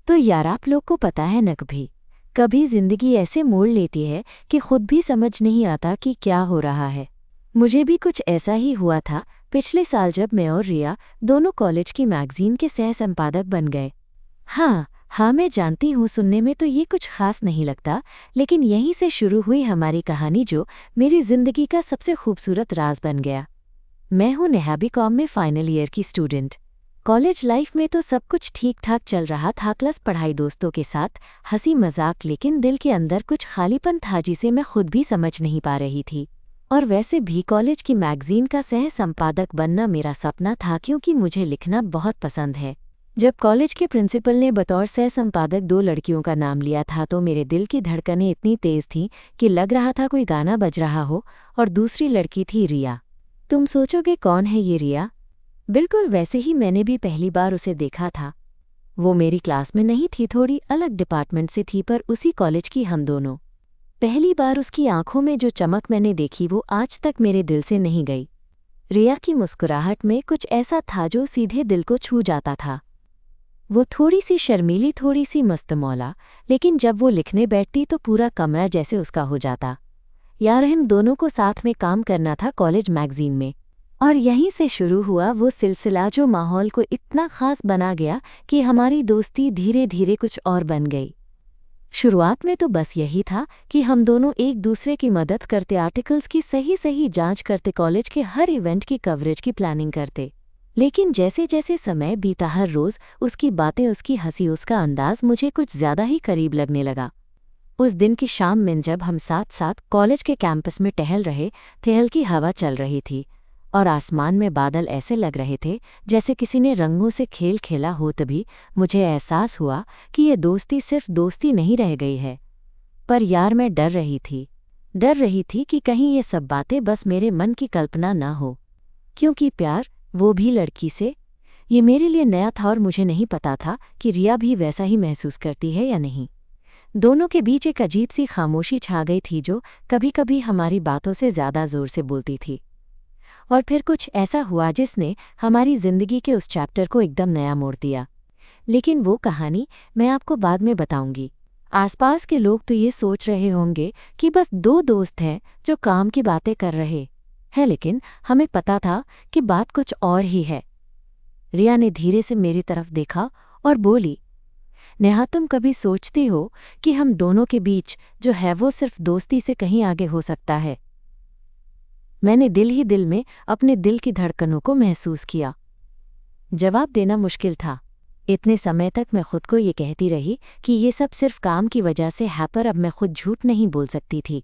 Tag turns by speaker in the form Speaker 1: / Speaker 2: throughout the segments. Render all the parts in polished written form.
Speaker 1: तो यार आप लोग को पता है न, कभी जिंदगी ऐसे मोड़ लेती है कि खुद भी समझ नहीं आता कि क्या हो रहा है। मुझे भी कुछ ऐसा ही हुआ था पिछले साल जब मैं और रिया दोनों कॉलेज की मैगजीन के सह संपादक बन गए। हाँ, मैं जानती हूँ सुनने में तो ये कुछ खास नहीं लगता, लेकिन यहीं से शुरू हुई हमारी कहानी जो मेरी जिंदगी का सबसे खूबसूरत राज बन गया। मैं हूँ नेहा, बीकॉम में फाइनल ईयर की स्टूडेंट। कॉलेज लाइफ में तो सब कुछ ठीक ठाक चल रहा था, क्लास पढ़ाई दोस्तों के साथ हंसी मजाक, लेकिन दिल के अंदर कुछ खालीपन था जिसे मैं खुद भी समझ नहीं पा रही थी। और वैसे भी कॉलेज की मैगजीन का सह संपादक बनना मेरा सपना था, क्योंकि मुझे लिखना बहुत पसंद है। जब कॉलेज के प्रिंसिपल ने बतौर सह संपादक 2 लड़कियों का नाम लिया था तो मेरे दिल की धड़कनें इतनी तेज थीं कि लग रहा था कोई गाना बज रहा हो। और दूसरी लड़की थी रिया। तुम सोचोगे कौन है ये रिया? बिल्कुल वैसे ही मैंने भी पहली बार उसे देखा था। वो मेरी क्लास में नहीं थी, थोड़ी अलग डिपार्टमेंट से थी, पर उसी कॉलेज की हम दोनों। पहली बार उसकी आंखों में जो चमक मैंने देखी वो आज तक मेरे दिल से नहीं गई। रिया की मुस्कुराहट में कुछ ऐसा था जो सीधे दिल को छू जाता था। वो थोड़ी सी शर्मीली, थोड़ी सी मस्तमौला, लेकिन जब वो लिखने बैठती तो पूरा कमरा जैसे उसका हो जाता। यार हम दोनों को साथ में काम करना था कॉलेज मैगजीन में, और यहीं से शुरू हुआ वो सिलसिला जो माहौल को इतना खास बना गया कि हमारी दोस्ती धीरे धीरे कुछ और बन गई। शुरुआत में तो बस यही था कि हम दोनों एक दूसरे की मदद करते, आर्टिकल्स की सही जांच करते, कॉलेज के हर इवेंट की कवरेज की प्लानिंग करते। लेकिन जैसे जैसे समय बीता, हर रोज़ उसकी बातें, उसकी हंसी, उसका अंदाज मुझे कुछ ज़्यादा ही करीब लगने लगा। उस दिन की शाम में जब हम साथ साथ कॉलेज के कैंपस में टहल रहे थे, हल्की हवा चल रही थी और आसमान में बादल ऐसे लग रहे थे जैसे किसी ने रंगों से खेल खेला हो, तभी मुझे एहसास हुआ कि ये दोस्ती सिर्फ दोस्ती नहीं रह गई है। पर यार मैं डर रही थी कि कहीं ये सब बातें बस मेरे मन की कल्पना ना हो, क्योंकि प्यार, वो भी लड़की से, ये मेरे लिए नया था और मुझे नहीं पता था कि रिया भी वैसा ही महसूस करती है या नहीं। दोनों के बीच एक अजीब सी खामोशी छा गई थी जो कभी कभी हमारी बातों से ज़्यादा ज़ोर से बोलती थी। और फिर कुछ ऐसा हुआ जिसने हमारी ज़िंदगी के उस चैप्टर को एकदम नया मोड़ दिया। लेकिन वो कहानी मैं आपको बाद में बताऊंगी। आसपास के लोग तो ये सोच रहे होंगे कि बस 2 दोस्त हैं जो काम की बातें कर रहे हैं, लेकिन हमें पता था कि बात कुछ और ही है। रिया ने धीरे से मेरी तरफ देखा और बोली, नेहा तुम कभी सोचती हो कि हम दोनों के बीच जो है वो सिर्फ दोस्ती से कहीं आगे हो सकता है? मैंने दिल ही दिल में अपने दिल की धड़कनों को महसूस किया। जवाब देना मुश्किल था। इतने समय तक मैं खुद को ये कहती रही कि ये सब सिर्फ काम की वजह से है, पर अब मैं खुद झूठ नहीं बोल सकती थी।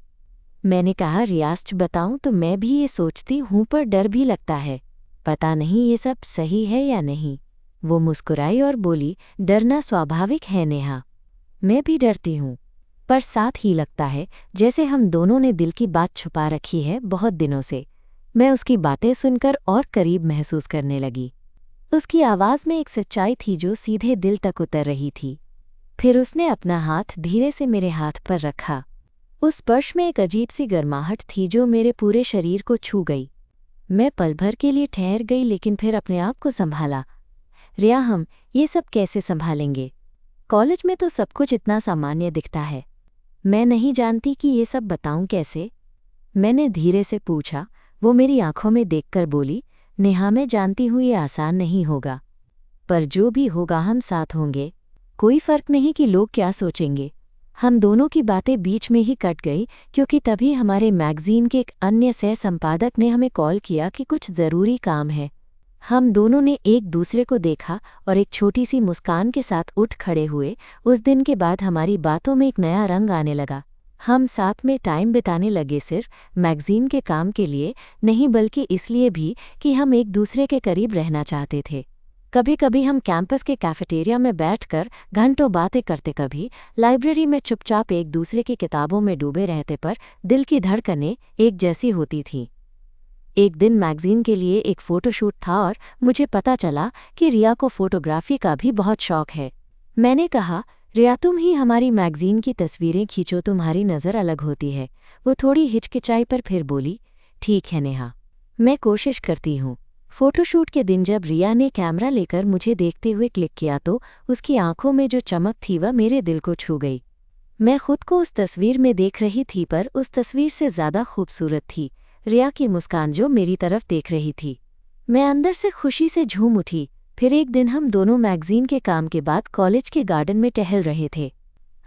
Speaker 1: मैंने कहा, रियाज बताऊं तो मैं भी ये सोचती हूं, पर डर भी लगता है। पता नहीं ये सब सही है या नहीं। वो मुस्कुराई और बोली, डरना स्वाभाविक है नेहा, मैं भी डरती हूँ, पर साथ ही लगता है जैसे हम दोनों ने दिल की बात छुपा रखी है बहुत दिनों से। मैं उसकी बातें सुनकर और करीब महसूस करने लगी। उसकी आवाज़ में एक सच्चाई थी जो सीधे दिल तक उतर रही थी। फिर उसने अपना हाथ धीरे से मेरे हाथ पर रखा। उस स्पर्श में एक अजीब सी गर्माहट थी जो मेरे पूरे शरीर को छू गई। मैं पल भर के लिए ठहर गई, लेकिन फिर अपने आप को संभाला। रिया, हम ये सब कैसे संभालेंगे? कॉलेज में तो सब कुछ इतना सामान्य दिखता है। मैं नहीं जानती कि ये सब बताऊं कैसे। मैंने धीरे से पूछा। वो मेरी आंखों में देखकर बोली, नेहा मैं जानती हूँ ये आसान नहीं होगा, पर जो भी होगा हम साथ होंगे। कोई फर्क नहीं कि लोग क्या सोचेंगे। हम दोनों की बातें बीच में ही कट गई, क्योंकि तभी हमारे मैगजीन के एक अन्य सह संपादक ने हमें कॉल किया कि कुछ ज़रूरी काम है। हम दोनों ने एक दूसरे को देखा और एक छोटी सी मुस्कान के साथ उठ खड़े हुए। उस दिन के बाद हमारी बातों में एक नया रंग आने लगा। हम साथ में टाइम बिताने लगे, सिर्फ मैगजीन के काम के लिए नहीं, बल्कि इसलिए भी कि हम एक दूसरे के करीब रहना चाहते थे। कभी कभी हम कैंपस के कैफेटेरिया में बैठकर घंटों बातें करते, कभी लाइब्रेरी में चुपचाप एक दूसरे की किताबों में डूबे रहते, पर दिल की धड़कनें एक जैसी होती थीं। एक दिन मैगजीन के लिए एक फ़ोटोशूट था और मुझे पता चला कि रिया को फ़ोटोग्राफी का भी बहुत शौक है। मैंने कहा, रिया तुम ही हमारी मैगजीन की तस्वीरें खींचो, तुम्हारी नज़र अलग होती है। वो थोड़ी हिचकिचाई पर फिर बोली, ठीक है नेहा, मैं कोशिश करती हूँ। फोटोशूट के दिन जब रिया ने कैमरा लेकर मुझे देखते हुए क्लिक किया तो उसकी आंखों में जो चमक थी वह मेरे दिल को छू गई। मैं खुद को उस तस्वीर में देख रही थी, पर उस तस्वीर से ज़्यादा खूबसूरत थी रिया की मुस्कान जो मेरी तरफ देख रही थी। मैं अंदर से खुशी से झूम उठी। फिर एक दिन हम दोनों मैगजीन के काम के बाद कॉलेज के गार्डन में टहल रहे थे।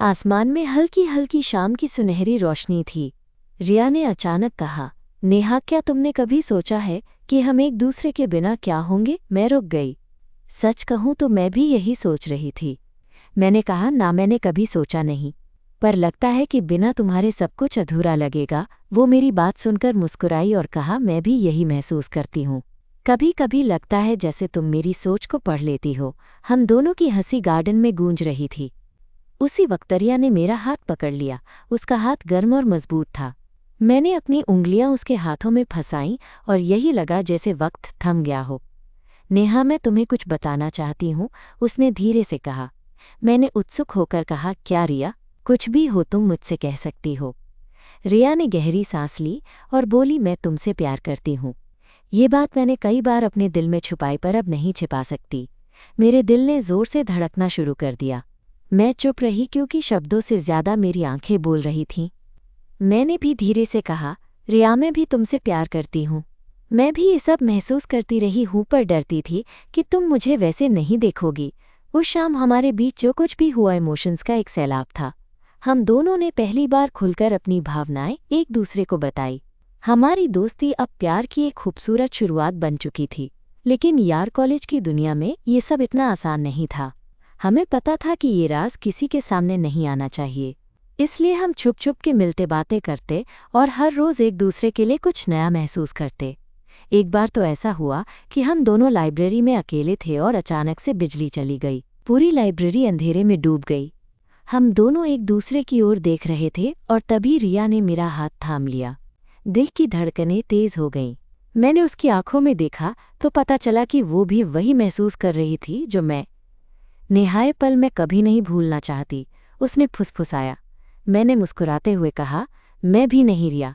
Speaker 1: आसमान में हल्की हल्की शाम की सुनहरी रोशनी थी। रिया ने अचानक कहा, नेहा, क्या तुमने कभी सोचा है कि हम एक दूसरे के बिना क्या होंगे? मैं रुक गई। सच कहूँ तो मैं भी यही सोच रही थी। मैंने कहा, ना, मैंने कभी सोचा नहीं, पर लगता है कि बिना तुम्हारे सब कुछ अधूरा लगेगा। वो मेरी बात सुनकर मुस्कुराई और कहा, मैं भी यही महसूस करती हूँ। कभी कभी लगता है जैसे तुम मेरी सोच को पढ़ लेती हो। हम दोनों की हंसी गार्डन में गूंज रही थी। उसी वक्त रिया ने मेरा हाथ पकड़ लिया। उसका हाथ गर्म और मजबूत था। मैंने अपनी उंगलियां उसके हाथों में फंसाईं और यही लगा जैसे वक्त थम गया हो। नेहा, मैं तुम्हें कुछ बताना चाहती हूँ, उसने धीरे से कहा। मैंने उत्सुक होकर कहा, क्या रिया? कुछ भी हो, तुम मुझसे कह सकती हो। रिया ने गहरी सांस ली और बोली, मैं तुमसे प्यार करती हूँ। ये बात मैंने कई बार अपने दिल में छुपाई, पर अब नहीं छिपा सकती। मेरे दिल ने जोर से धड़कना शुरू कर दिया। मैं चुप रही क्योंकि शब्दों से ज्यादा मेरी आंखें बोल रही थीं। मैंने भी धीरे से कहा, रिया, मैं भी तुमसे प्यार करती हूँ। मैं भी ये सब महसूस करती रही हूँ, पर डरती थी कि तुम मुझे वैसे नहीं देखोगी। उस शाम हमारे बीच जो कुछ भी हुआ इमोशंस का एक सैलाब था। हम दोनों ने पहली बार खुलकर अपनी भावनाएं एक दूसरे को बताई। हमारी दोस्ती अब प्यार की एक खूबसूरत शुरुआत बन चुकी थी। लेकिन यार, कॉलेज की दुनिया में ये सब इतना आसान नहीं था। हमें पता था कि ये राज किसी के सामने नहीं आना चाहिए, इसलिए हम छुप छुप के मिलते, बातें करते और हर रोज़ एक दूसरे के लिए कुछ नया महसूस करते। एक बार तो ऐसा हुआ कि हम दोनों लाइब्रेरी में अकेले थे और अचानक से बिजली चली गई। पूरी लाइब्रेरी अंधेरे में डूब गई। हम दोनों एक दूसरे की ओर देख रहे थे और तभी रिया ने मेरा हाथ थाम लिया। दिल की धड़कनें तेज हो गईं। मैंने उसकी आंखों में देखा तो पता चला कि वो भी वही महसूस कर रही थी जो मैं। नेहा, ये पल मैं कभी नहीं भूलना चाहती, उसने फुसफुसाया। मैंने मुस्कुराते हुए कहा, मैं भी नहीं रिया।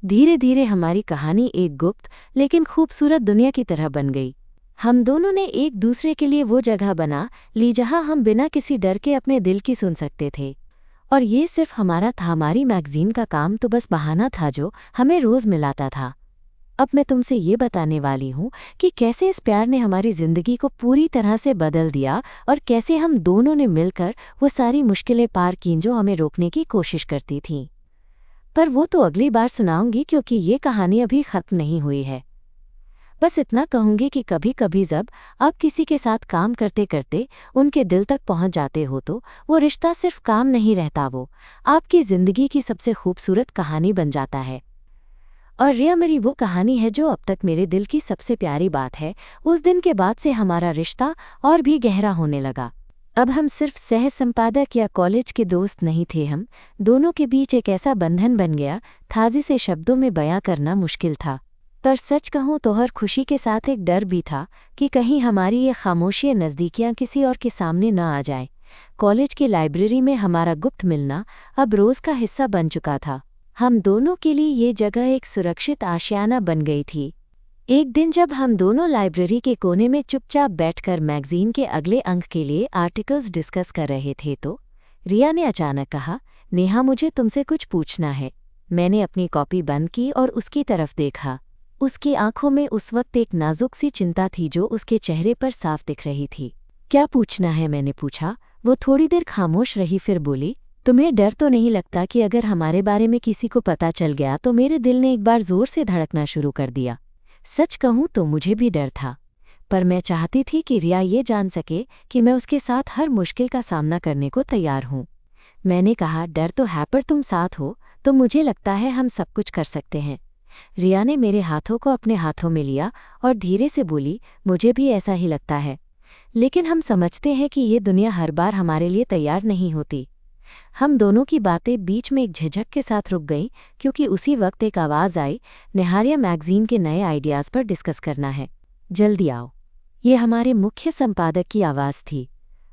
Speaker 1: धीरे धीरे हमारी कहानी एक गुप्त लेकिन खूबसूरत दुनिया की तरह बन गई। हम दोनों ने एक दूसरे के लिए वो जगह बना ली जहां हम बिना किसी डर के अपने दिल की सुन सकते थे। और ये सिर्फ हमारा था, हमारी मैगजीन का काम तो बस बहाना था जो हमें रोज़ मिलाता था। अब मैं तुमसे ये बताने वाली हूँ कि कैसे इस प्यार ने हमारी ज़िंदगी को पूरी तरह से बदल दिया और कैसे हम दोनों ने मिलकर वो सारी मुश्किलें पार कीं जो हमें रोकने की कोशिश करती थीं। पर वो तो अगली बार सुनाऊंगी, क्योंकि ये कहानी अभी ख़त्म नहीं हुई है। बस इतना कहूँगी कि कभी कभी जब आप किसी के साथ काम करते करते उनके दिल तक पहुँच जाते हो तो वो रिश्ता सिर्फ काम नहीं रहता, वो आपकी ज़िंदगी की सबसे खूबसूरत कहानी बन जाता है। और रिया मेरी वो कहानी है जो अब तक मेरे दिल की सबसे प्यारी बात है। उस दिन के बाद से हमारा रिश्ता और भी गहरा होने लगा। अब हम सिर्फ सह संपादक या कॉलेज के दोस्त नहीं थे, हम दोनों के बीच एक ऐसा बंधन बन गया था जिसे शब्दों में बयां करना मुश्किल था। पर सच कहूँ तो हर खुशी के साथ एक डर भी था कि कहीं हमारी ये खामोशी नज़दीकियाँ किसी और के सामने न आ जाए। कॉलेज की लाइब्रेरी में हमारा गुप्त मिलना अब रोज़ का हिस्सा बन चुका था। हम दोनों के लिए ये जगह एक सुरक्षित आशियाना बन गई थी। एक दिन जब हम दोनों लाइब्रेरी के कोने में चुपचाप बैठकर मैगजीन के अगले अंक के लिए आर्टिकल्स डिस्कस कर रहे थे तो रिया ने अचानक कहा, नेहा, मुझे तुमसे कुछ पूछना है। मैंने अपनी कॉपी बंद की और उसकी तरफ देखा। उसकी आंखों में उस वक्त एक नाजुक सी चिंता थी जो उसके चेहरे पर साफ दिख रही थी। क्या पूछना है? मैंने पूछा। वो थोड़ी देर खामोश रही, फिर बोली, तुम्हें डर तो नहीं लगता कि अगर हमारे बारे में किसी को पता चल गया तो? मेरे दिल ने एक बार जोर से धड़कना शुरू कर दिया। सच कहूँ तो मुझे भी डर था, पर मैं चाहती थी कि रिया ये जान सके कि मैं उसके साथ हर मुश्किल का सामना करने को तैयार हूँ। मैंने कहा, डर तो है, पर तुम साथ हो तो मुझे लगता है हम सब कुछ कर सकते हैं। रिया ने मेरे हाथों को अपने हाथों में लिया और धीरे से बोली, मुझे भी ऐसा ही लगता है, लेकिन हम समझते हैं कि ये दुनिया हर बार हमारे लिए तैयार नहीं होती। हम दोनों की बातें बीच में एक झिझक के साथ रुक गईं, क्योंकि उसी वक्त एक आवाज़ आई, निहारिया मैगजीन के नए आइडियाज़ पर डिस्कस करना है, जल्दी आओ। ये हमारे मुख्य संपादक की आवाज़ थी।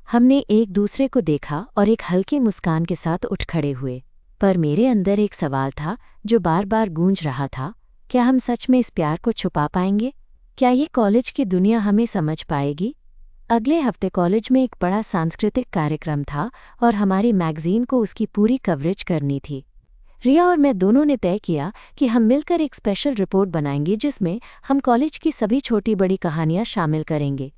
Speaker 1: हमने एक दूसरे को देखा और एक हल्की मुस्कान के साथ उठ खड़े हुए। पर मेरे अंदर एक सवाल था जो बार बार गूंज रहा था, क्या हम सच में इस प्यार को छुपा पाएंगे? क्या ये कॉलेज की दुनिया हमें समझ पाएगी? अगले हफ्ते कॉलेज में एक बड़ा सांस्कृतिक कार्यक्रम था और हमारी मैगजीन को उसकी पूरी कवरेज करनी थी। रिया और मैं दोनों ने तय किया कि हम मिलकर एक स्पेशल रिपोर्ट बनाएंगे जिसमें हम कॉलेज की सभी छोटी बड़ी कहानियां शामिल करेंगे।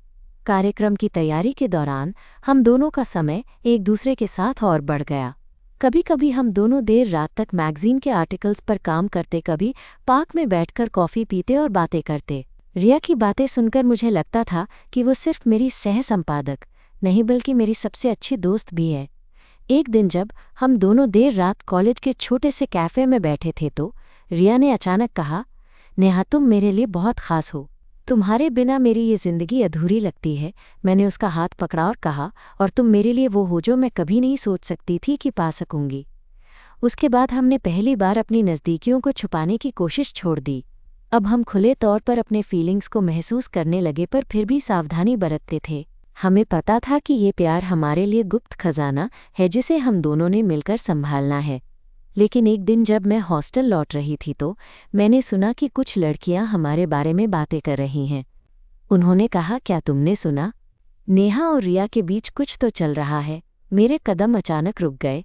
Speaker 1: कार्यक्रम की तैयारी के दौरान हम दोनों का समय एक दूसरे के साथ और बढ़ गया। कभी कभी हम दोनों देर रात तक मैगजीन के आर्टिकल्स पर काम करते, कभी पार्क में बैठकर कॉफ़ी पीते और बातें करते। रिया की बातें सुनकर मुझे लगता था कि वो सिर्फ मेरी सह संपादक नहीं बल्कि मेरी सबसे अच्छी दोस्त भी है। एक दिन जब हम दोनों देर रात कॉलेज के छोटे से कैफ़े में बैठे थे तो रिया ने अचानक कहा, नेहा तुम मेरे लिए बहुत ख़ास हो, तुम्हारे बिना मेरी ये ज़िंदगी अधूरी लगती है। मैंने उसका हाथ पकड़ा और कहा, और तुम मेरे लिए वो हो जो मैं कभी नहीं सोच सकती थी कि पा सकूंगी। उसके बाद हमने पहली बार अपनी नज़दीकियों को छुपाने की कोशिश छोड़ दी। अब हम खुले तौर पर अपने फीलिंग्स को महसूस करने लगे, पर फिर भी सावधानी बरतते थे। हमें पता था कि ये प्यार हमारे लिए गुप्त खजाना है जिसे हम दोनों ने मिलकर संभालना है। लेकिन एक दिन जब मैं हॉस्टल लौट रही थी तो मैंने सुना कि कुछ लड़कियां हमारे बारे में बातें कर रही हैं। उन्होंने कहा, क्या तुमने सुना? नेहा और रिया के बीच कुछ तो चल रहा है। मेरे कदम अचानक रुक गए,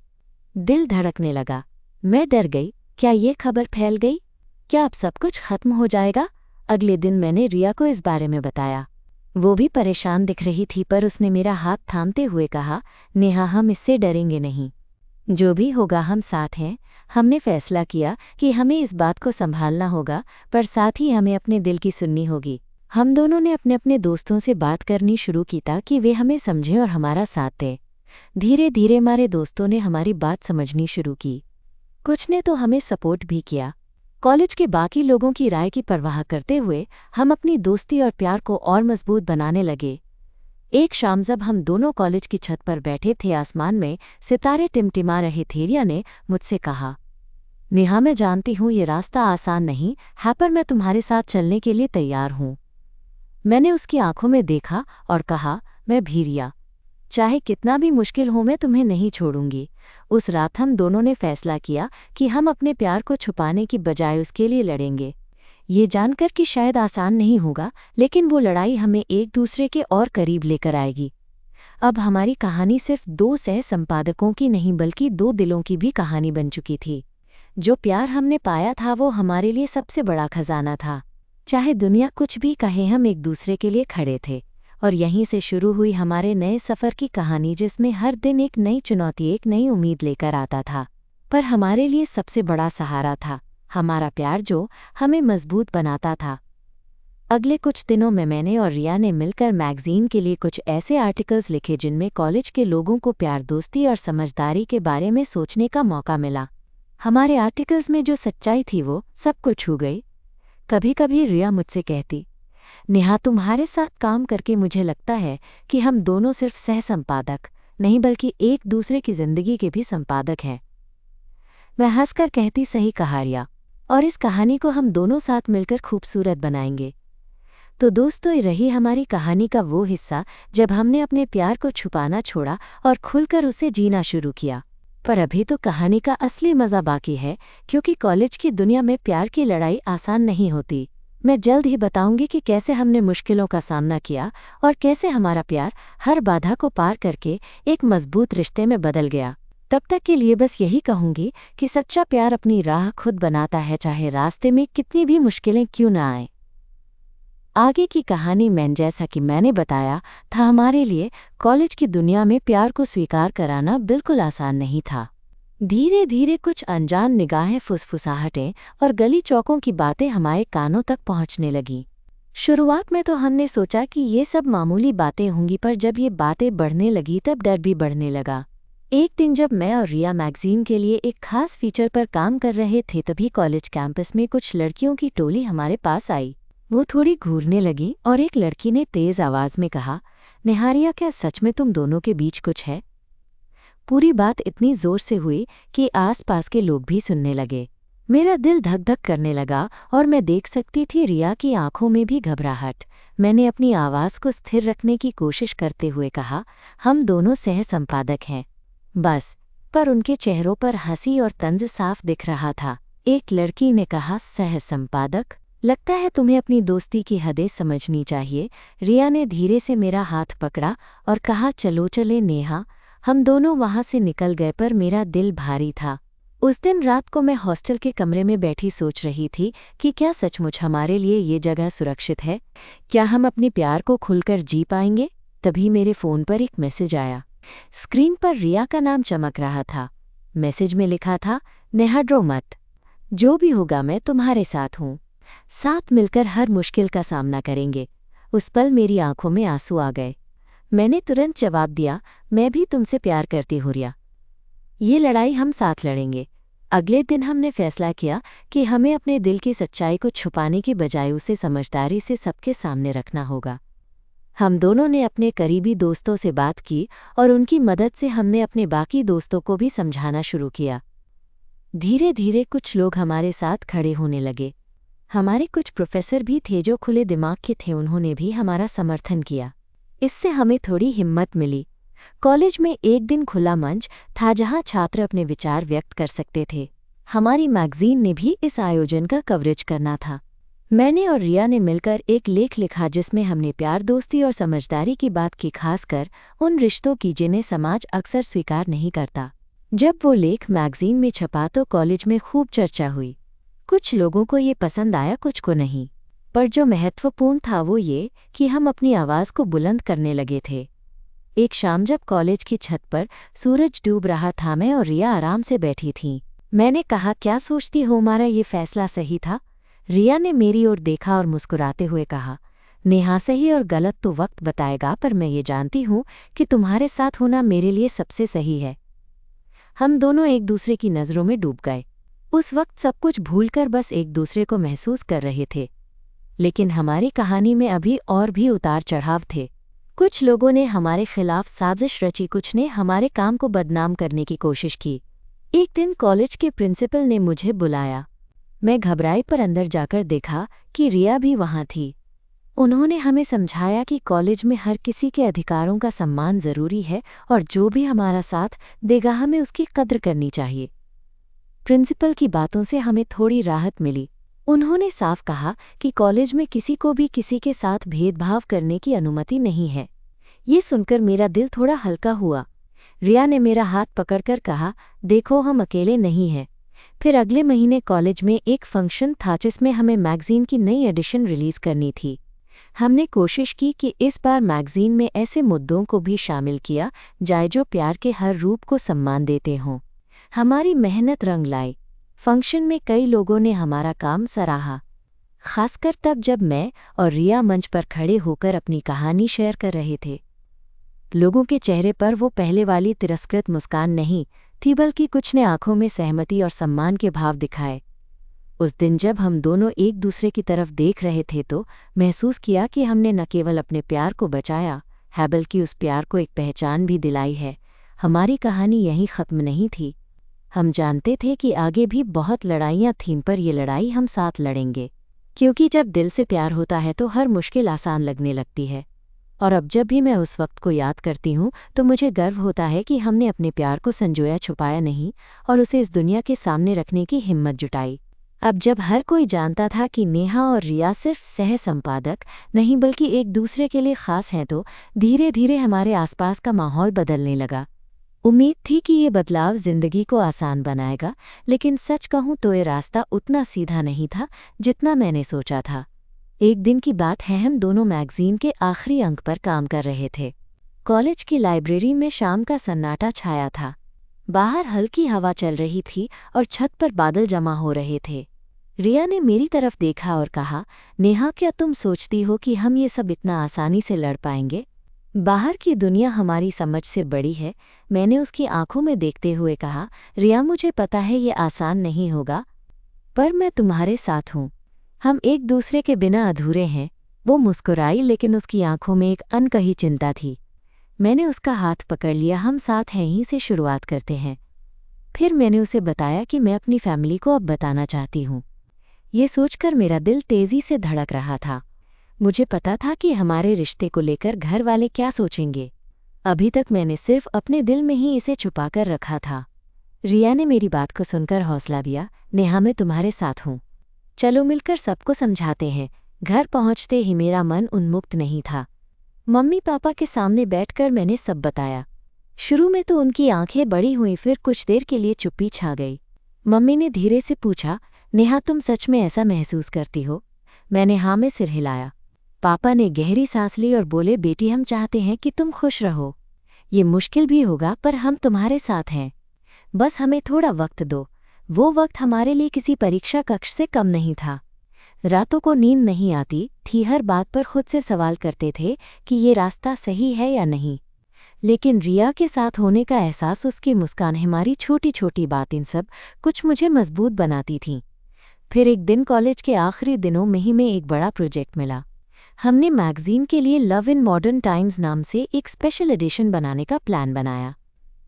Speaker 1: दिल धड़कने लगा। मैं डर गई, क्या ये खबर फैल गई? क्या अब सब कुछ खत्म हो जाएगा? अगले दिन मैंने रिया को इस बारे में बताया। वो भी परेशान दिख रही थी, पर उसने मेरा हाथ थामते हुए कहा, नेहा हम इससे डरेंगे नहीं, जो भी होगा हम साथ हैं। हमने फैसला किया कि हमें इस बात को संभालना होगा, पर साथ ही हमें अपने दिल की सुननी होगी। हम दोनों ने अपने अपने दोस्तों से बात करनी शुरू की ताकि वे हमें समझें और हमारा साथ दें। धीरे धीरे हमारे दोस्तों ने हमारी बात समझनी शुरू की। कुछ ने तो हमें सपोर्ट भी किया। कॉलेज के बाकी लोगों की राय की परवाह करते हुए हम अपनी दोस्ती और प्यार को और मजबूत बनाने लगे। एक शाम जब हम दोनों कॉलेज की छत पर बैठे थे, आसमान में सितारे टिमटिमा रहे थे, रिया ने मुझसे कहा, नेहा मैं जानती हूँ ये रास्ता आसान नहीं है, पर मैं तुम्हारे साथ चलने के लिए तैयार हूँ। मैंने उसकी आंखों में देखा और कहा, मैं भी रिया, चाहे कितना भी मुश्किल हो मैं तुम्हें नहीं छोड़ूंगी। उस रात हम दोनों ने फैसला किया कि हम अपने प्यार को छुपाने की बजाय उसके लिए लड़ेंगे। ये जानकर कि शायद आसान नहीं होगा, लेकिन वो लड़ाई हमें एक दूसरे के और करीब लेकर आएगी। अब हमारी कहानी सिर्फ दो सह संपादकों की नहीं बल्कि दो दिलों की भी कहानी बन चुकी थी। जो प्यार हमने पाया था वो हमारे लिए सबसे बड़ा खजाना था। चाहे दुनिया कुछ भी कहे, हम एक दूसरे के लिए खड़े थे। और यहीं से शुरू हुई हमारे नए सफ़र की कहानी, जिसमें हर दिन एक नई चुनौती, एक नई उम्मीद लेकर आता था। पर हमारे लिए सबसे बड़ा सहारा था हमारा प्यार, जो हमें मजबूत बनाता था। अगले कुछ दिनों में मैंने और रिया ने मिलकर मैगजीन के लिए कुछ ऐसे आर्टिकल्स लिखे जिनमें कॉलेज के लोगों को प्यार, दोस्ती और समझदारी के बारे में सोचने का मौका मिला। हमारे आर्टिकल्स में जो सच्चाई थी वो सबको छू गई। कभी कभी रिया मुझसे कहती, नेहा तुम्हारे साथ काम करके मुझे लगता है कि हम दोनों सिर्फ सह संपादक नहीं बल्कि एक दूसरे की जिंदगी के भी संपादक हैं। मैं हंसकर कहती, सही कहा रिया, और इस कहानी को हम दोनों साथ मिलकर खूबसूरत बनाएंगे। तो दोस्तों, ये रही हमारी कहानी का वो हिस्सा जब हमने अपने प्यार को छुपाना छोड़ा और खुलकर उसे जीना शुरू किया। पर अभी तो कहानी का असली मज़ा बाकी है, क्योंकि कॉलेज की दुनिया में प्यार की लड़ाई आसान नहीं होती। मैं जल्द ही बताऊंगी कि कैसे हमने मुश्किलों का सामना किया और कैसे हमारा प्यार हर बाधा को पार करके एक मजबूत रिश्ते में बदल गया। तब तक के लिए बस यही कहूंगी कि सच्चा प्यार अपनी राह खुद बनाता है, चाहे रास्ते में कितनी भी मुश्किलें क्यों न आए। आगे की कहानी में जैसा कि मैंने बताया था, हमारे लिए कॉलेज की दुनिया में प्यार को स्वीकार कराना बिल्कुल आसान नहीं था। धीरे धीरे कुछ अनजान निगाहें, फुसफुसाहटें और गली चौकों की बातें हमारे कानों तक पहुंचने लगीं। शुरुआत में तो हमने सोचा कि ये सब मामूली बातें होंगी, पर जब ये बातें बढ़ने लगी तब डर भी बढ़ने लगा। एक दिन जब मैं और रिया मैगजीन के लिए एक खास फीचर पर काम कर रहे थे, तभी कॉलेज कैंपस में कुछ लड़कियों की टोली हमारे पास आई। वो थोड़ी घूरने लगी और एक लड़की ने तेज आवाज में कहा, नेहा, रिया, क्या सच में तुम दोनों के बीच कुछ है? पूरी बात इतनी जोर से हुई कि आसपास के लोग भी सुनने लगे। मेरा दिल धक धक करने लगा और मैं देख सकती थी रिया की आंखों में भी घबराहट। मैंने अपनी आवाज़ को स्थिर रखने की कोशिश करते हुए कहा, हम दोनों सह संपादक हैं, बस। पर उनके चेहरों पर हंसी और तंज साफ दिख रहा था। एक लड़की ने कहा, सह संपादक? लगता है तुम्हें अपनी दोस्ती की हदें समझनी चाहिए। रिया ने धीरे से मेरा हाथ पकड़ा और कहा, चलो चले नेहा। हम दोनों वहाँ से निकल गए, पर मेरा दिल भारी था। उस दिन रात को मैं हॉस्टल के कमरे में बैठी सोच रही थी कि क्या सचमुच हमारे लिए ये जगह सुरक्षित है? क्या हम अपने प्यार को खुलकर जी पाएंगे? तभी मेरे फ़ोन पर एक मैसेज आया। स्क्रीन पर रिया का नाम चमक रहा था। मैसेज में लिखा था, नेहा डरो मत, जो भी होगा मैं तुम्हारे साथ हूँ। साथ मिलकर हर मुश्किल का सामना करेंगे। उस पल मेरी आंखों में आंसू आ गए। मैंने तुरंत जवाब दिया, मैं भी तुमसे प्यार करती हूँ रिया। ये लड़ाई हम साथ लड़ेंगे। अगले दिन हमने फैसला किया कि हमें अपने दिल की सच्चाई को छुपाने की बजाय उसे समझदारी से सबके सामने रखना होगा। हम दोनों ने अपने करीबी दोस्तों से बात की और उनकी मदद से हमने अपने बाकी दोस्तों को भी समझाना शुरू किया। धीरे धीरे कुछ लोग हमारे साथ खड़े होने लगे। हमारे कुछ प्रोफेसर भी थे जो खुले दिमाग के थे, उन्होंने भी हमारा समर्थन किया। इससे हमें थोड़ी हिम्मत मिली। कॉलेज में एक दिन खुला मंच था जहां छात्र अपने विचार व्यक्त कर सकते थे। हमारी मैगजीन ने भी इस आयोजन का कवरेज करना था। मैंने और रिया ने मिलकर एक लेख लिखा जिसमें हमने प्यार, दोस्ती और समझदारी की बात की, खासकर उन रिश्तों की जिन्हें समाज अक्सर स्वीकार नहीं करता। जब वो लेख मैगजीन में छपा तो कॉलेज में खूब चर्चा हुई। कुछ लोगों को ये पसंद आया, कुछ को नहीं। पर जो महत्वपूर्ण था वो ये कि हम अपनी आवाज़ को बुलंद करने लगे थे। एक शाम जब कॉलेज की छत पर सूरज डूब रहा था, मैं और रिया आराम से बैठी थीं। मैंने कहा, क्या सोचती हो, हमारा ये फैसला सही था? रिया ने मेरी ओर देखा और मुस्कुराते हुए कहा, नेहा, सही और गलत तो वक्त बताएगा, पर मैं ये जानती हूँ कि तुम्हारे साथ होना मेरे लिए सबसे सही है। हम दोनों एक दूसरे की नज़रों में डूब गए। उस वक्त सब कुछ भूलकर बस एक दूसरे को महसूस कर रहे थे। लेकिन हमारी कहानी में अभी और भी उतार चढ़ाव थे। कुछ लोगों ने हमारे खिलाफ साजिश रची, कुछ ने हमारे काम को बदनाम करने की कोशिश की। एक दिन कॉलेज के प्रिंसिपल ने मुझे बुलाया। मैं घबराई, पर अंदर जाकर देखा कि रिया भी वहाँ थी। उन्होंने हमें समझाया कि कॉलेज में हर किसी के अधिकारों का सम्मान ज़रूरी है और जो भी हमारा साथ देगा हमें उसकी कद्र करनी चाहिए। प्रिंसिपल की बातों से हमें थोड़ी राहत मिली। उन्होंने साफ कहा कि कॉलेज में किसी को भी किसी के साथ भेदभाव करने की अनुमति नहीं है। ये सुनकर मेरा दिल थोड़ा हल्का हुआ। रिया ने मेरा हाथ पकड़कर कहा, देखो, हम अकेले नहीं हैं। फिर अगले महीने कॉलेज में एक फंक्शन था जिसमें हमें मैगजीन की नई एडिशन रिलीज़ करनी थी। हमने कोशिश की कि इस बार मैगजीन में ऐसे मुद्दों को भी शामिल किया जाए जो प्यार के हर रूप को सम्मान देते हों। हमारी मेहनत रंग लाई। फंक्शन में कई लोगों ने हमारा काम सराहा, खासकर तब जब मैं और रिया मंच पर खड़े होकर अपनी कहानी शेयर कर रहे थे। लोगों के चेहरे पर वो पहले वाली तिरस्कृत मुस्कान नहीं थी, बल्कि कुछ ने आंखों में सहमति और सम्मान के भाव दिखाए। उस दिन जब हम दोनों एक दूसरे की तरफ देख रहे थे तो महसूस किया कि हमने न केवल अपने प्यार को बचाया है, बल्कि उस प्यार को एक पहचान भी दिलाई है। हमारी कहानी यहीं ख़त्म नहीं थी। हम जानते थे कि आगे भी बहुत लड़ाइयाँ थीं, पर ये लड़ाई हम साथ लड़ेंगे, क्योंकि जब दिल से प्यार होता है तो हर मुश्किल आसान लगने लगती है। और अब जब भी मैं उस वक्त को याद करती हूँ तो मुझे गर्व होता है कि हमने अपने प्यार को संजोया, छुपाया नहीं और उसे इस दुनिया के सामने रखने की हिम्मत जुटाई। अब जब हर कोई जानता था कि नेहा और रिया सिर्फ सह संपादक नहीं बल्कि एक दूसरे के लिए ख़ास हैं, तो धीरे धीरे हमारे आसपास का माहौल बदलने लगा। उम्मीद थी कि ये बदलाव ज़िंदगी को आसान बनाएगा, लेकिन सच कहूँ तो ये रास्ता उतना सीधा नहीं था जितना मैंने सोचा था। एक दिन की बात है, हम दोनों मैगजीन के आखिरी अंक पर काम कर रहे थे। कॉलेज की लाइब्रेरी में शाम का सन्नाटा छाया था। बाहर हल्की हवा चल रही थी और छत पर बादल जमा हो रहे थे। रिया ने मेरी तरफ देखा और कहा, नेहा, क्या तुम सोचती हो कि हम ये सब इतना आसानी से लड़ पाएंगे? बाहर की दुनिया हमारी समझ से बड़ी है। मैंने उसकी आंखों में देखते हुए कहा, रिया, मुझे पता है ये आसान नहीं होगा, पर मैं तुम्हारे साथ हूँ। हम एक दूसरे के बिना अधूरे हैं। वो मुस्कुराई, लेकिन उसकी आंखों में एक अनकही चिंता थी। मैंने उसका हाथ पकड़ लिया। हम साथ हैं, यहीं से शुरुआत करते हैं। फिर मैंने उसे बताया कि मैं अपनी फैमिली को अब बताना चाहती हूँ। ये सोचकर मेरा दिल तेज़ी से धड़क रहा था। मुझे पता था कि हमारे रिश्ते को लेकर घर वाले क्या सोचेंगे। अभी तक मैंने सिर्फ अपने दिल में ही इसे छुपाकर रखा था। रिया ने मेरी बात को सुनकर हौसला दिया, नेहा, मैं तुम्हारे साथ हूँ। चलो मिलकर सबको समझाते हैं। घर पहुंचते ही मेरा मन उन्मुक्त नहीं था। मम्मी पापा के सामने बैठकर मैंने सब बताया। शुरू में तो उनकी आंखें बड़ी हुईं, फिर कुछ देर के लिए चुप्पी छा गई। मम्मी ने धीरे से पूछा, नेहा तुम सच में ऐसा महसूस करती हो? मैंने हाँ में सिर हिलाया। पापा ने गहरी सांस ली और बोले, बेटी हम चाहते हैं कि तुम खुश रहो। ये मुश्किल भी होगा पर हम तुम्हारे साथ हैं। बस हमें थोड़ा वक्त दो। वो वक्त हमारे लिए किसी परीक्षा कक्ष से कम नहीं था। रातों को नींद नहीं आती थी, हर बात पर खुद से सवाल करते थे कि ये रास्ता सही है या नहीं। लेकिन रिया के साथ होने का एहसास, उसकी मुस्कान, हमारी छोटी छोटी बात, इन सब कुछ मुझे मजबूत बनाती थीं। फिर एक दिन कॉलेज के आखिरी दिनों में ही में एक बड़ा प्रोजेक्ट मिला। हमने मैगजीन के लिए लव इन मॉडर्न टाइम्स नाम से एक स्पेशल एडिशन बनाने का प्लान बनाया।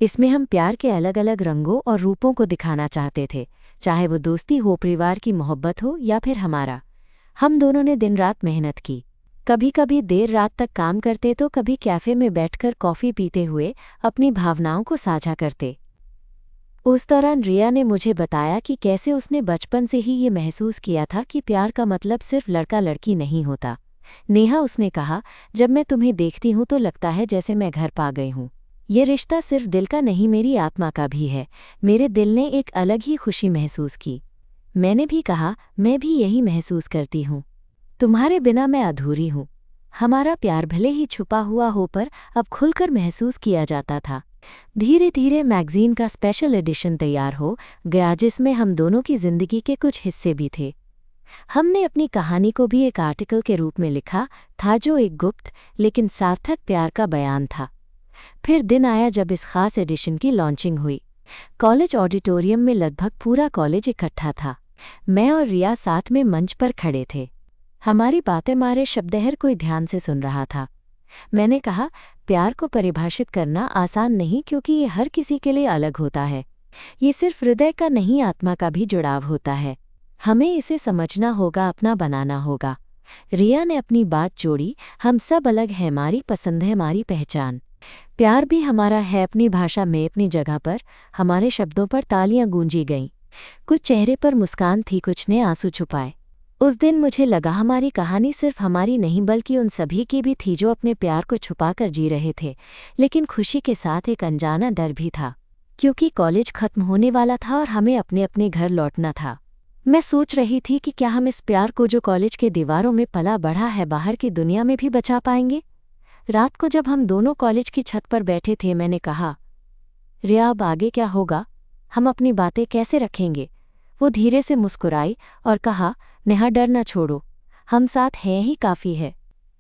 Speaker 1: इसमें हम प्यार के अलग अलग रंगों और रूपों को दिखाना चाहते थे, चाहे वो दोस्ती हो, परिवार की मोहब्बत हो या फिर हमारा। हम दोनों ने दिन रात मेहनत की। कभी कभी देर रात तक काम करते तो कभी कैफ़े में बैठकर कॉफ़ी पीते हुए अपनी भावनाओं को साझा करते। उस दौरान रिया ने मुझे बताया कि कैसे उसने बचपन से ही ये महसूस किया था कि प्यार का मतलब सिर्फ लड़का लड़की नहीं होता। नेहा, उसने कहा, जब मैं तुम्हें देखती हूँ तो लगता है जैसे मैं घर पा गई हूँ। ये रिश्ता सिर्फ दिल का नहीं, मेरी आत्मा का भी है। मेरे दिल ने एक अलग ही खुशी महसूस की। मैंने भी कहा, मैं भी यही महसूस करती हूँ। तुम्हारे बिना मैं अधूरी हूँ। हमारा प्यार भले ही छुपा हुआ हो पर अब खुलकर महसूस किया जाता था। धीरे धीरे मैगजीन का स्पेशल एडिशन तैयार हो गया, जिसमें हम दोनों की जिंदगी के कुछ हिस्से भी थे। हमने अपनी कहानी को भी एक आर्टिकल के रूप में लिखा था, जो एक गुप्त लेकिन सार्थक प्यार का बयान था। फिर दिन आया जब इस खास एडिशन की लॉन्चिंग हुई। कॉलेज ऑडिटोरियम में लगभग पूरा कॉलेज इकट्ठा था। मैं और रिया साथ में मंच पर खड़े थे। हमारी बातें मारे शब्द हर कोई ध्यान से सुन रहा था। मैंने कहा, प्यार को परिभाषित करना आसान नहीं, क्योंकि ये हर किसी के लिए अलग होता है। ये सिर्फ हृदय का नहीं, आत्मा का भी जुड़ाव होता है। हमें इसे समझना होगा, अपना बनाना होगा। रिया ने अपनी बात जोड़ी, हम सब अलग हैं, हमारी पसंद है, हमारी पहचान। प्यार भी हमारा है, अपनी भाषा में, अपनी जगह पर। हमारे शब्दों पर तालियां गूंजी गईं। कुछ चेहरे पर मुस्कान थी, कुछ ने आंसू छुपाए। उस दिन मुझे लगा हमारी कहानी सिर्फ हमारी नहीं बल्कि उन सभी की भी थी जो अपने प्यार को छुपाकर जी रहे थे। लेकिन खुशी के साथ एक अनजाना डर भी था, क्योंकि कॉलेज खत्म होने वाला था और हमें अपने अपने घर लौटना था। मैं सोच रही थी कि क्या हम इस प्यार को जो कॉलेज के दीवारों में पला बढ़ा है, बाहर की दुनिया में भी बचा पाएंगे। रात को जब हम दोनों कॉलेज की छत पर बैठे थे, मैंने कहा, रिया अब आगे क्या होगा, हम अपनी बातें कैसे रखेंगे? वो धीरे से मुस्कुराई और कहा, नेहा डर न छोड़ो, हम साथ हैं ही काफ़ी है।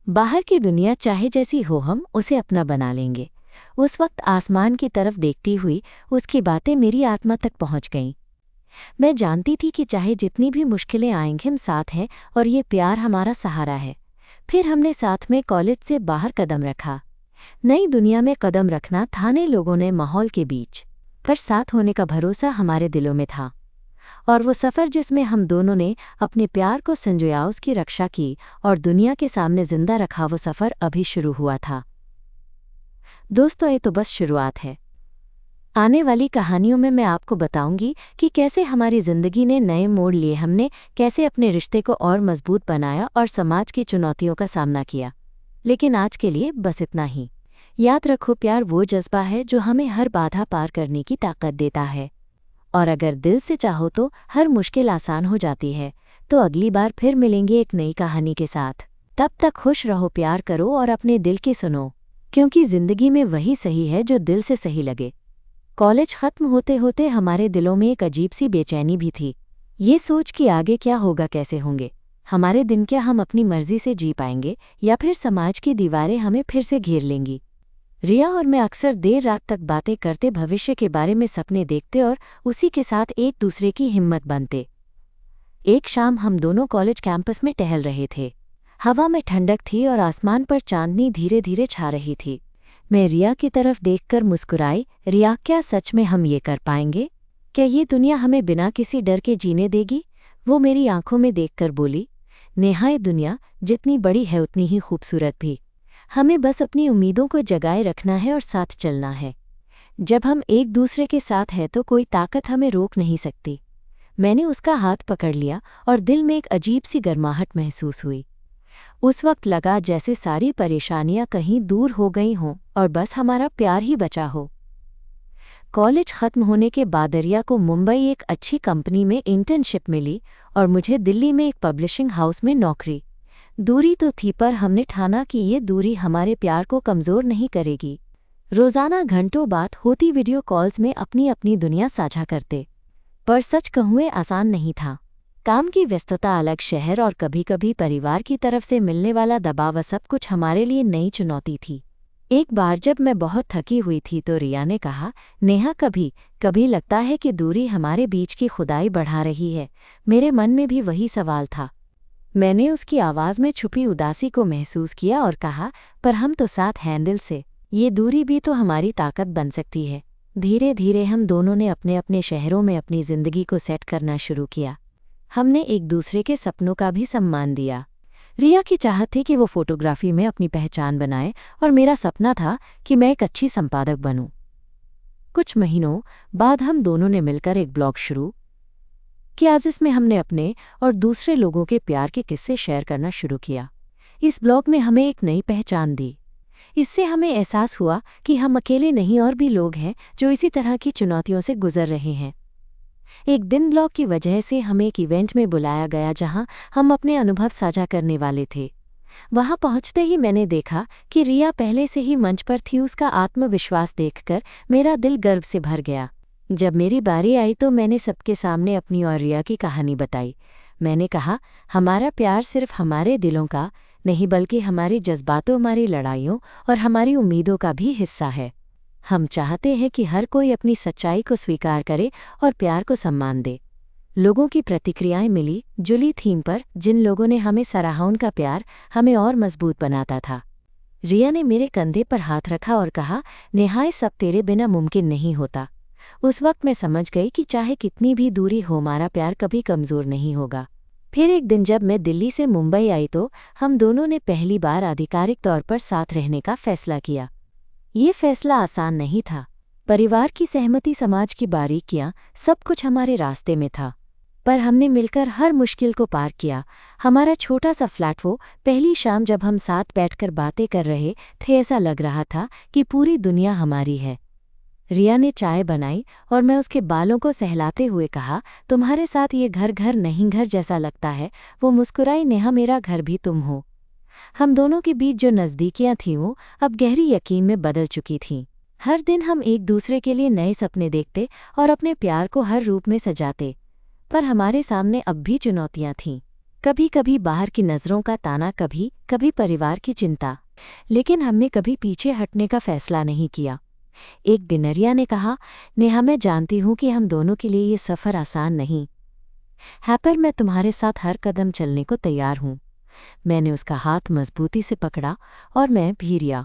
Speaker 1: बाहर की दुनिया चाहे जैसी हो, हम उसे अपना बना लेंगे। उस वक्त आसमान की तरफ देखती हुई उसकी बातें मेरी आत्मा तक पहुंच गईं। मैं जानती थी कि चाहे जितनी भी मुश्किलें आएंगी, हम साथ हैं और ये प्यार हमारा सहारा है। फिर हमने साथ में कॉलेज से बाहर कदम रखा। नई दुनिया में कदम रखना था, नए लोगों ने, माहौल के बीच, पर साथ होने का भरोसा हमारे दिलों में था। और वो सफ़र जिसमें हम दोनों ने अपने प्यार को संजोया, उसकी रक्षा की और दुनिया के सामने जिंदा रखा, वो सफ़र अभी शुरू हुआ था। दोस्तों, ये तो बस शुरुआत है। आने वाली कहानियों में मैं आपको बताऊंगी कि कैसे हमारी ज़िंदगी ने नए मोड़ लिए, हमने कैसे अपने रिश्ते को और मजबूत बनाया और समाज की चुनौतियों का सामना किया। लेकिन आज के लिए बस इतना ही। याद रखो, प्यार वो जज्बा है जो हमें हर बाधा पार करने की ताकत देता है। और अगर दिल से चाहो तो हर मुश्किल आसान हो जाती है। तो अगली बार फिर मिलेंगे एक नई कहानी के साथ। तब तक खुश रहो, प्यार करो और अपने दिल की सुनो, क्योंकि ज़िंदगी में वही सही है जो दिल से सही लगे। कॉलेज ख़त्म होते होते हमारे दिलों में एक अजीब सी बेचैनी भी थी, ये सोच कि आगे क्या होगा, कैसे होंगे हमारे दिन, क्या हम अपनी मर्जी से जी पाएंगे या फिर समाज की दीवारें हमें फिर से घेर लेंगी। रिया और मैं अक्सर देर रात तक बातें करते, भविष्य के बारे में सपने देखते और उसी के साथ एक दूसरे की हिम्मत बनते। एक शाम हम दोनों कॉलेज कैंपस में टहल रहे थे। हवा में ठंडक थी और आसमान पर चांदनी धीरे धीरे छा रही थी। मैं रिया की तरफ देखकर मुस्कुराई। रिया, क्या सच में हम ये कर पाएंगे? क्या ये दुनिया हमें बिना किसी डर के जीने देगी? वो मेरी आंखों में देखकर बोली, नेहा, ये दुनिया जितनी बड़ी है उतनी ही खूबसूरत भी। हमें बस अपनी उम्मीदों को जगाए रखना है और साथ चलना है। जब हम एक दूसरे के साथ हैं तो कोई ताकत हमें रोक नहीं सकती। मैंने उसका हाथ पकड़ लिया और दिल में एक अजीब सी गर्माहट महसूस हुई। उस वक्त लगा जैसे सारी परेशानियां कहीं दूर हो गई हों और बस हमारा प्यार ही बचा हो। कॉलेज खत्म होने के बाद रिया को मुंबई एक अच्छी कंपनी में इंटर्नशिप मिली और मुझे दिल्ली में एक पब्लिशिंग हाउस में नौकरी। दूरी तो थी पर हमने ठाना कि ये दूरी हमारे प्यार को कमज़ोर नहीं करेगी। रोज़ाना घंटों बात होती, वीडियो कॉल्स में अपनी अपनी दुनिया साझा करते। पर सच कहूँ ये आसान नहीं था। काम की व्यस्तता, अलग शहर और कभी-कभी परिवार की तरफ से मिलने वाला दबाव, सब कुछ हमारे लिए नई चुनौती थी। एक बार जब मैं बहुत थकी हुई थी तो रिया ने कहा, नेहा कभी कभी लगता है कि दूरी हमारे बीच की खुदाई बढ़ा रही है। मेरे मन में भी वही सवाल था। मैंने उसकी आवाज़ में छुपी उदासी को महसूस किया और कहा, पर हम तो साथ हैं दिल से। ये दूरी भी तो हमारी ताकत बन सकती है। धीरे धीरे हम दोनों ने अपने अपने शहरों में अपनी ज़िंदगी को सेट करना शुरू किया। हमने एक दूसरे के सपनों का भी सम्मान दिया। रिया की चाहत थी कि वो फोटोग्राफी में अपनी पहचान बनाए और मेरा सपना था कि मैं एक अच्छी संपादक बनूं। कुछ महीनों बाद हम दोनों ने मिलकर एक ब्लॉग शुरू किया, जिसमें हमने अपने और दूसरे लोगों के प्यार के किस्से शेयर करना शुरू किया। इस ब्लॉग ने हमें एक नई पहचान दी। इससे हमें एहसास हुआ कि हम अकेले नहीं, और भी लोग हैं जो इसी तरह की चुनौतियों से गुजर रहे हैं। एक दिन ब्लॉग की वजह से हमें एक इवेंट में बुलाया गया जहां हम अपने अनुभव साझा करने वाले थे। वहां पहुंचते ही मैंने देखा कि रिया पहले से ही मंच पर थी। उसका आत्मविश्वास देखकर मेरा दिल गर्व से भर गया। जब मेरी बारी आई तो मैंने सबके सामने अपनी और रिया की कहानी बताई। मैंने कहा, हमारा प्यार सिर्फ हमारे दिलों का नहीं बल्कि हमारे जज्बातों, हमारी लड़ाइयों और हमारी उम्मीदों का भी हिस्सा है। हम चाहते हैं कि हर कोई अपनी सच्चाई को स्वीकार करे और प्यार को सम्मान दे। लोगों की प्रतिक्रियाएं मिली जुली थीम पर। जिन लोगों ने हमें सराहा, उनका प्यार हमें और मजबूत बनाता था। रिया ने मेरे कंधे पर हाथ रखा और कहा, नेहा, ये सब तेरे बिना मुमकिन नहीं होता। उस वक्त मैं समझ गई कि चाहे कितनी भी दूरी हो, हमारा प्यार कभी कमज़ोर नहीं होगा। फिर एक दिन जब मैं दिल्ली से मुंबई आई तो हम दोनों ने पहली बार आधिकारिक तौर पर साथ रहने का फैसला किया। ये फैसला आसान नहीं था। परिवार की सहमति, समाज की बारीकियां, सब कुछ हमारे रास्ते में था। पर हमने मिलकर हर मुश्किल को पार किया। हमारा छोटा सा फ्लैट, वो पहली शाम जब हम साथ बैठकर बातें कर रहे थे, ऐसा लग रहा था कि पूरी दुनिया हमारी है। रिया ने चाय बनाई और मैं उसके बालों को सहलाते हुए कहा, तुम्हारे साथ ये घर घर नहीं, घर जैसा लगता है। वो मुस्कुराई, नेहा, मेरा घर भी तुम हो। हम दोनों के बीच जो नज़दीकियां थीं वो अब गहरी यकीन में बदल चुकी थीं। हर दिन हम एक दूसरे के लिए नए सपने देखते और अपने प्यार को हर रूप में सजाते। पर हमारे सामने अब भी चुनौतियां थीं। कभी कभी बाहर की नज़रों का ताना, कभी कभी परिवार की चिंता। लेकिन हमने कभी पीछे हटने का फैसला नहीं किया। एक दिन रिया ने कहा, नेहा, मैं जानती हूँ कि हम दोनों के लिए ये सफ़र आसान नहीं है, पर मैं तुम्हारे साथ हर कदम चलने को तैयार हूँ। मैंने उसका हाथ मजबूती से पकड़ा और मैं भी, रिया,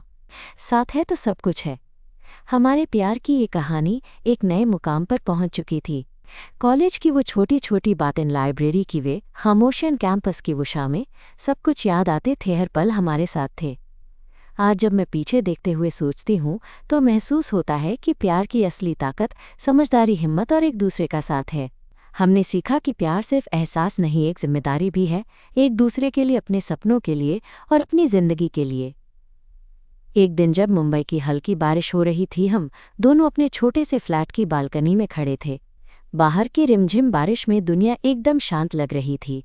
Speaker 1: साथ है तो सब कुछ है। हमारे प्यार की ये कहानी एक नए मुकाम पर पहुंच चुकी थी। कॉलेज की वो छोटी छोटी बातें, लाइब्रेरी की वे खामोशियन, कैंपस की वो शामें, सब कुछ याद आते थे। हर पल हमारे साथ थे। आज जब मैं पीछे देखते हुए सोचती हूँ तो महसूस होता है कि प्यार की असली ताकत समझदारी, हिम्मत और एक दूसरे का साथ है। हमने सीखा कि प्यार सिर्फ एहसास नहीं, एक जिम्मेदारी भी है, एक दूसरे के लिए, अपने सपनों के लिए और अपनी जिंदगी के लिए। एक दिन जब मुंबई की हल्की बारिश हो रही थी, हम दोनों अपने छोटे से फ्लैट की बालकनी में खड़े थे। बाहर की रिमझिम बारिश में दुनिया एकदम शांत लग रही थी।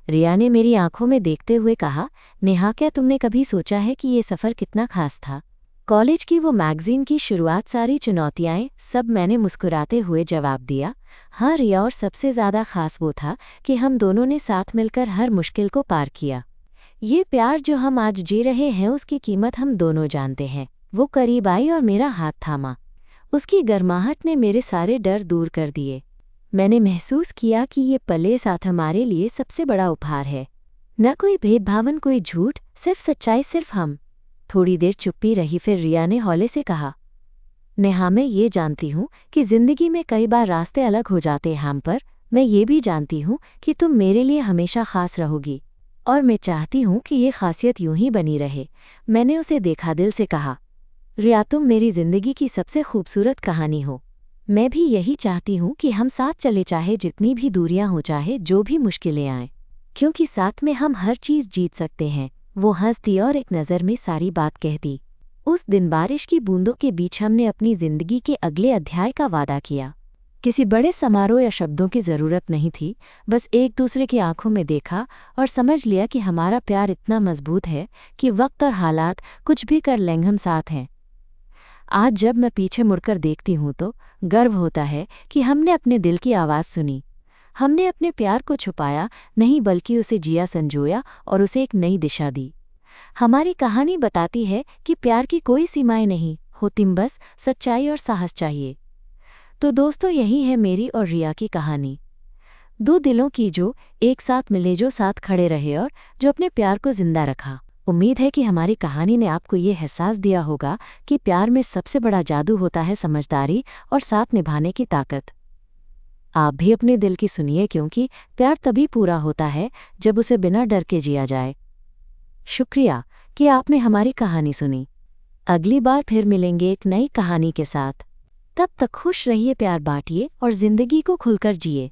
Speaker 1: रिया ने मेरी आंखों में देखते हुए कहा, नेहा, क्या तुमने कभी सोचा है कि ये सफ़र कितना खास था? कॉलेज की वो मैगज़ीन की शुरुआत, सारी चुनौतियाँ, सब। मैंने मुस्कुराते हुए जवाब दिया, हाँ रिया, और सबसे ज़्यादा खास वो था कि हम दोनों ने साथ मिलकर हर मुश्किल को पार किया। ये प्यार जो हम आज जी रहे हैं, उसकी कीमत हम दोनों जानते हैं। वो करीब आई और मेरा हाथ थामा। उसकी गर्माहट ने मेरे सारे डर दूर कर दिए। मैंने महसूस किया कि ये पले साथ हमारे लिए सबसे बड़ा उपहार है। न कोई भेदभाव, कोई झूठ, सिर्फ सच्चाई, सिर्फ हम। थोड़ी देर चुप्पी रही, फिर रिया ने हौले से कहा, नेहा, मैं ये जानती हूँ कि ज़िंदगी में कई बार रास्ते अलग हो जाते हैं, पर मैं ये भी जानती हूँ कि तुम मेरे लिए हमेशा खास रहोगी, और मैं चाहती हूँ कि ये खासियत यूं ही बनी रहे। मैंने उसे देखा, दिल से कहा, रिया, तुम मेरी ज़िंदगी की सबसे खूबसूरत कहानी हो। मैं भी यही चाहती हूँ कि हम साथ चले, चाहे जितनी भी दूरियां हो, चाहे जो भी मुश्किलें आएं, क्योंकि साथ में हम हर चीज़ जीत सकते हैं। वो हंसती और एक नज़र में सारी बात कहती। उस दिन बारिश की बूंदों के बीच हमने अपनी जिंदगी के अगले अध्याय का वादा किया। किसी बड़े समारोह या शब्दों की ज़रूरत नहीं थी, बस एक दूसरे की आंखों में देखा और समझ लिया कि हमारा प्यार इतना मजबूत है कि वक्त और हालात कुछ भी कर लेंगे, हम साथ हैं। आज जब मैं पीछे मुड़कर देखती हूँ तो गर्व होता है कि हमने अपने दिल की आवाज़ सुनी। हमने अपने प्यार को छुपाया नहीं, बल्कि उसे जिया, संजोया और उसे एक नई दिशा दी। हमारी कहानी बताती है कि प्यार की कोई सीमाएं नहीं होती, बस सच्चाई और साहस चाहिए। तो दोस्तों, यही है मेरी और रिया की कहानी। दो दिलों की जो एक साथ मिले, जो साथ खड़े रहे और जो अपने प्यार को जिंदा रखा। उम्मीद है कि हमारी कहानी ने आपको ये एहसास दिया होगा कि प्यार में सबसे बड़ा जादू होता है समझदारी और साथ निभाने की ताकत। आप भी अपने दिल की सुनिए, क्योंकि प्यार तभी पूरा होता है जब उसे बिना डर के जिया जाए। शुक्रिया कि आपने हमारी कहानी सुनी। अगली बार फिर मिलेंगे एक नई कहानी के साथ। तब तक खुश रहिए, प्यार बांटिए और जिंदगी को खुलकर जिए।